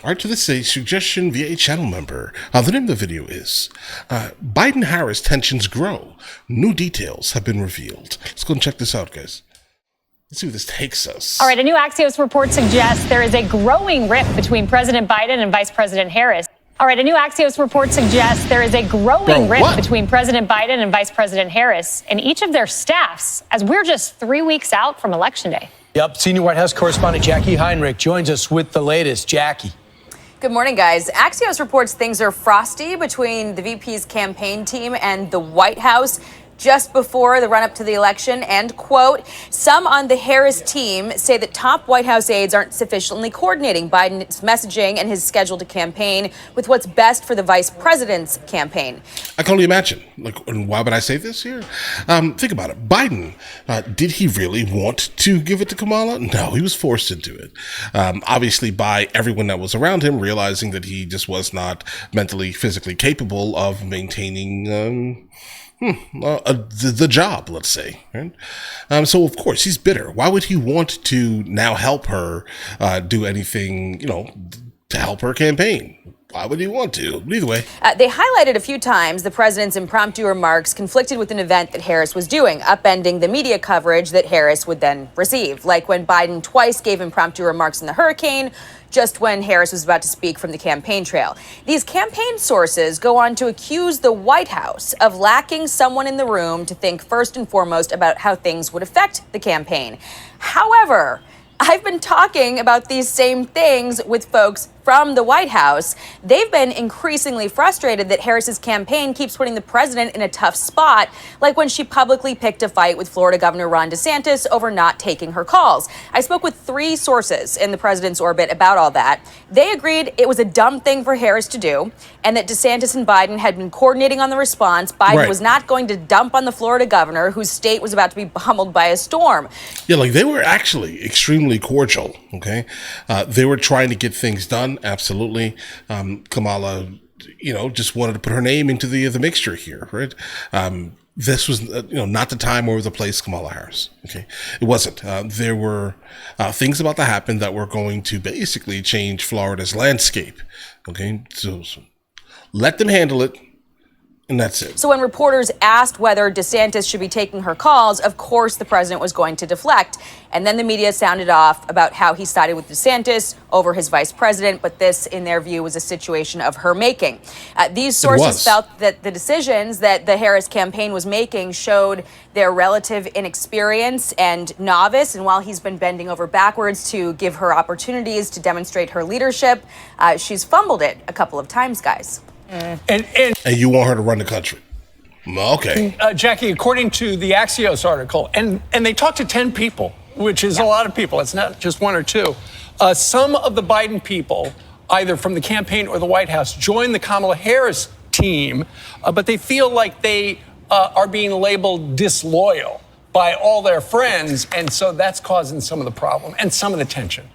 All right, so this is a suggestion via a channel member. The name of the video is Biden-Harris tensions grow. New details have been revealed. Let's go and check this out, guys. Let's see where this takes us. All right, a new Axios report suggests there is a growing rift between President Biden and Vice President Harris. All right, a new Axios report suggests there is a growing rift between President Biden and Vice President Harris and each of their staffs as we're just 3 weeks out from Election Day. Yep, senior White House correspondent Jackie Heinrich joins us with the latest. Jackie. Good morning, guys. Axios reports things are frosty between the VP's campaign team and the White House just before the run-up to the election. And, quote, some on the Harris team say that top White House aides aren't sufficiently coordinating Biden's messaging and his schedule to campaign with what's best for the vice president's campaign. I can only imagine. And why would I say this here? Think about it. Biden, did he really want to give it to Kamala? No, he was forced into it. Obviously by everyone that was around him, realizing that he just was not mentally, physically capable of maintaining the job, let's say. Right? So of course he's bitter. Why would he want to now help her do anything, to help her campaign? Why would he want to? But either way. They highlighted a few times the president's impromptu remarks conflicted with an event that Harris was doing, upending the media coverage that Harris would then receive. Like when Biden twice gave impromptu remarks in the hurricane, just when Harris was about to speak from the campaign trail. These campaign sources go on to accuse the White House of lacking someone in the room to think first and foremost about how things would affect the campaign. However, I've been talking about these same things with folks from the White House. They've been increasingly frustrated that Harris's campaign keeps putting the president in a tough spot, like when she publicly picked a fight with Florida Governor Ron DeSantis over not taking her calls. I spoke with 3 sources in the president's orbit about all that. They agreed it was a dumb thing for Harris to do, and that DeSantis and Biden had been coordinating on the response. Biden was not going to dump on the Florida governor, whose state was about to be pummeled by a storm. Yeah, they were actually extremely cordial, okay? They were trying to get things done. Absolutely. Kamala, just wanted to put her name into the mixture here, right? This was, not the time or the place Kamala Harris. Okay. It wasn't. There were things about to happen that were going to basically change Florida's landscape. Okay. So let them handle it. And that's it. So when reporters asked whether DeSantis should be taking her calls, of course the president was going to deflect. And then the media sounded off about how he sided with DeSantis over his vice president. But this, in their view, was a situation of her making. These sources felt that the decisions that the Harris campaign was making showed their relative inexperience and novice. And while he's been bending over backwards to give her opportunities to demonstrate her leadership, she's fumbled it a couple of times, guys. And you want her to run the country. Okay. Jackie, according to the Axios article, and they talked to 10 people, which is a lot of people. It's not just 1 or 2. Some of the Biden people, either from the campaign or the White House, joined the Kamala Harris team, but they feel like they are being labeled disloyal by all their friends. And so that's causing some of the problem and some of the tension.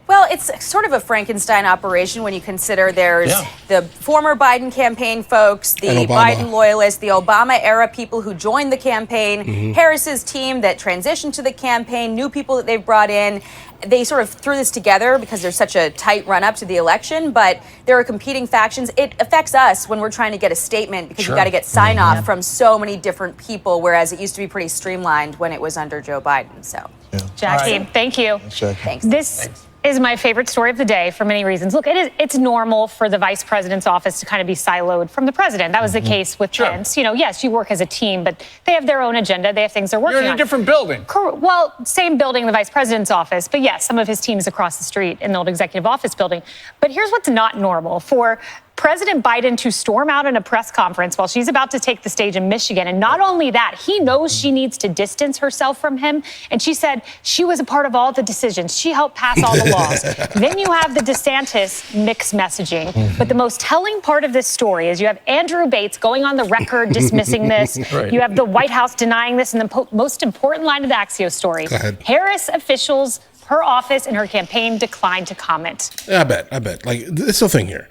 Well, it's sort of a Frankenstein operation when you consider there's the former Biden campaign folks, the Biden loyalists, the Obama era people who joined the campaign, Harris's team that transitioned to the campaign, new people that they've brought in. They sort of threw this together because there's such a tight run up to the election, but there are competing factions. It affects us when we're trying to get a statement because you've got to get sign off from so many different people, whereas it used to be pretty streamlined when it was under Joe Biden. So, Jackie, thank you. Thanks. This is my favorite story of the day for many reasons. Look, it's normal for the vice president's office to kind of be siloed from the president. That was the case with Pence. Yes, you work as a team, but they have their own agenda. They have things they're working on. You're in a different building. Well, same building, the vice president's office. But yes, some of his team is across the street in the old executive office building. But here's what's not normal. For President Biden to storm out in a press conference while she's about to take the stage in Michigan. And not only that, he knows she needs to distance herself from him. And she said she was a part of all the decisions. She helped pass all the laws. Then you have the DeSantis mixed messaging. But the most telling part of this story is you have Andrew Bates going on the record dismissing this. You have the White House denying this. And the most important line of the Axios story, Harris officials, her office and her campaign declined to comment. I bet. It's the thing here.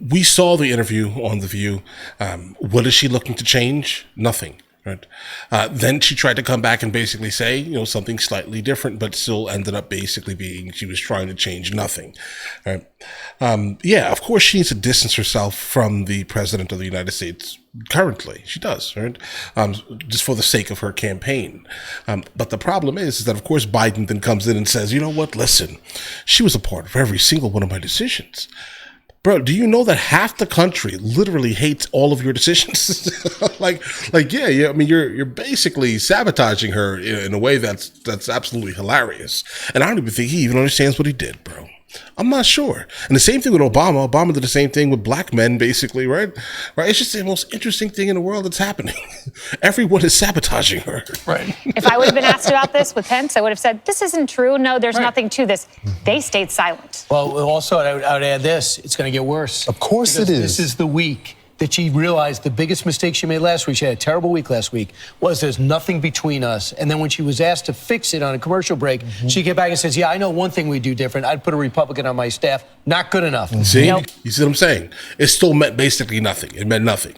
We saw the interview on The View. What is she looking to change? Nothing. Right. Then she tried to come back and basically say, something slightly different, but still ended up basically being she was trying to change nothing. Right. Yeah, of course she needs to distance herself from the president of the United States currently. She does, right? Just for the sake of her campaign. But the problem is that, of course, Biden then comes in and says, you know what? Listen, she was a part of every single one of my decisions. Bro, do you know that half the country literally hates all of your decisions? Yeah. I mean, you're basically sabotaging her in a way that's absolutely hilarious. And I don't even think he even understands what he did, bro. I'm not sure. And the same thing with Obama. Obama did the same thing with black men, basically, right? Right. It's just the most interesting thing in the world that's happening. Everyone is sabotaging her. Right. If I would have been asked about this with Pence, I would have said, this isn't true. No, there's nothing to this. They stayed silent. Well, also, I would add this. It's going to get worse. Of course it is. This is the week that she realized the biggest mistake she made last week, she had a terrible week last week, was there's nothing between us. And then when she was asked to fix it on a commercial break, she came back and says, yeah, I know one thing we do different. I'd put a Republican on my staff. Not good enough. See? Nope. You see what I'm saying? It still meant basically nothing. It meant nothing.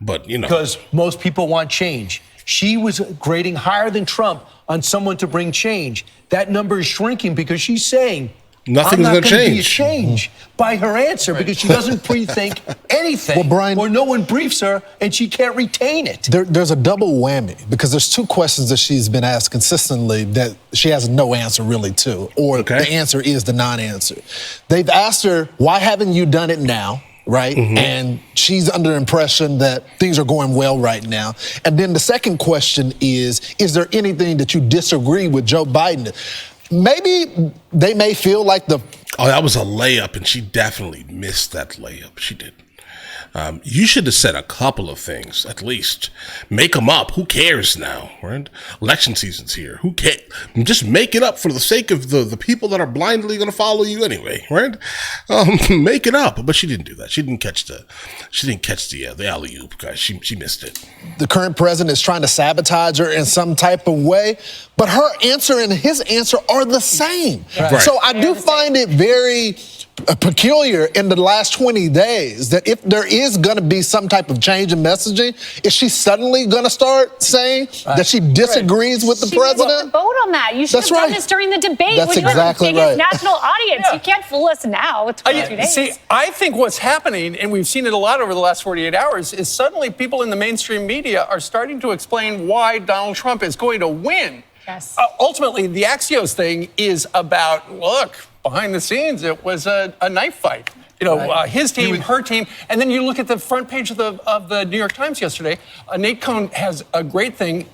But, Because most people want change. She was grading higher than Trump on someone to bring change. That number is shrinking because she's saying, nothing's going to be a change. change by her answer because she doesn't pre-think anything. Well, Brian, or no one briefs her and she can't retain it. There's a double whammy because there's two questions that she's been asked consistently that she has no answer really to, or the answer is the non-answer. They've asked her, why haven't you done it now? Right? And she's under the impression that things are going well right now. And then the second question is there anything that you disagree with Joe Biden? Maybe they may feel like Oh, that was a layup, and she definitely missed that layup. She did. You should have said a couple of things, at least. Make them up. Who cares now, right? Election season's here. Who cares? Just make it up for the sake of the people that are blindly going to follow you anyway, right? Make it up. But she didn't do that. She didn't catch the alley-oop, guys. She missed it. the current president is trying to sabotage her in some type of way, but her answer and his answer are the same. Right. So I do find it very peculiar in the last 20 days that if there is going to be some type of change in messaging, is she suddenly going to start saying that she disagrees with the president? Vote on that. You should have done this during the debate That's when you exactly had the biggest right. national audience. You can't fool us now with 22 days. See, I think what's happening, and we've seen it a lot over the last 48 hours, is suddenly people in the mainstream media are starting to explain why Donald Trump is going to win. Yes. Ultimately, the Axios thing is about, look, behind the scenes, it was a knife fight. You know, his team, her team, and then you look at the front page of the New York Times yesterday. Nate Cohn has a great thing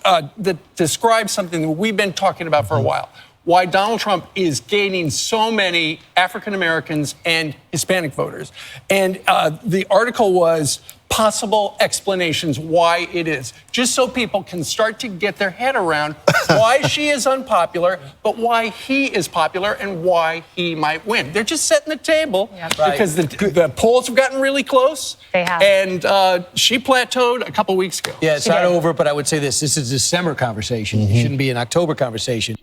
that describes something that we've been talking about for a while. Why Donald Trump is gaining so many African Americans and Hispanic voters. And the article was possible explanations why it is, just so people can start to get their head around why she is unpopular, but why he is popular and why he might win. They're just setting the table because the polls have gotten really close. They have. And she plateaued a couple weeks ago. Yeah, it's not over, but I would say this is a December conversation. It shouldn't be an October conversation.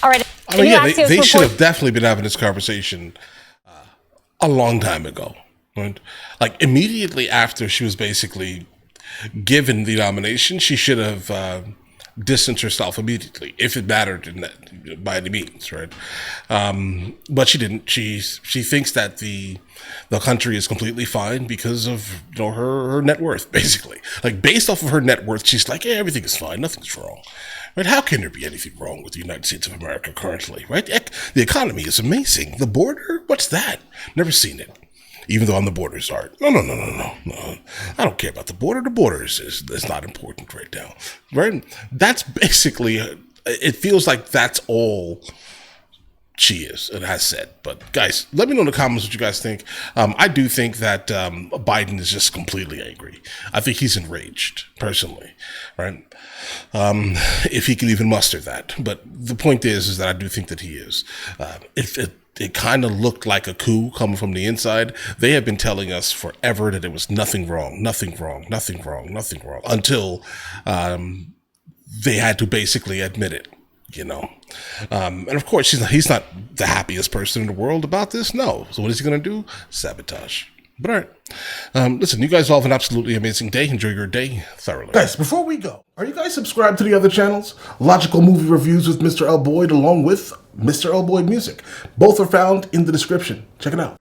All right. I mean, yeah, they should have definitely been having this conversation a long time ago. Right? Like immediately after she was basically given the nomination, she should have distanced herself immediately, if it mattered in that, by any means, right? But she didn't. She thinks that the country is completely fine because of her net worth, basically. Like based off of her net worth, she's like, yeah, everything is fine, nothing's wrong. Right? How can there be anything wrong with the United States of America currently? Right? The economy is amazing. The border, what's that? Never seen it. Even though I'm the border czar. No. I don't care about the border. The border is not important right now. Right? That's basically, it feels like that's all she is and has said. But guys, let me know in the comments what you guys think. I do think that Biden is just completely angry. I think he's enraged, personally. Right? If he can even muster that. But the point is that I do think that he is. It kind of looked like a coup coming from the inside. They have been telling us forever that there was nothing wrong, until they had to basically admit it, you know. And of course, he's not the happiest person in the world about this. No. So what is he going to do? Sabotage. But all right. Listen, you guys all have an absolutely amazing day. Enjoy your day thoroughly. Guys, before we go, are you guys subscribed to the other channels? Logical Movie Reviews with Mr. L. Boyd along with Mr. L. Boyd Music. Both are found in the description. Check it out.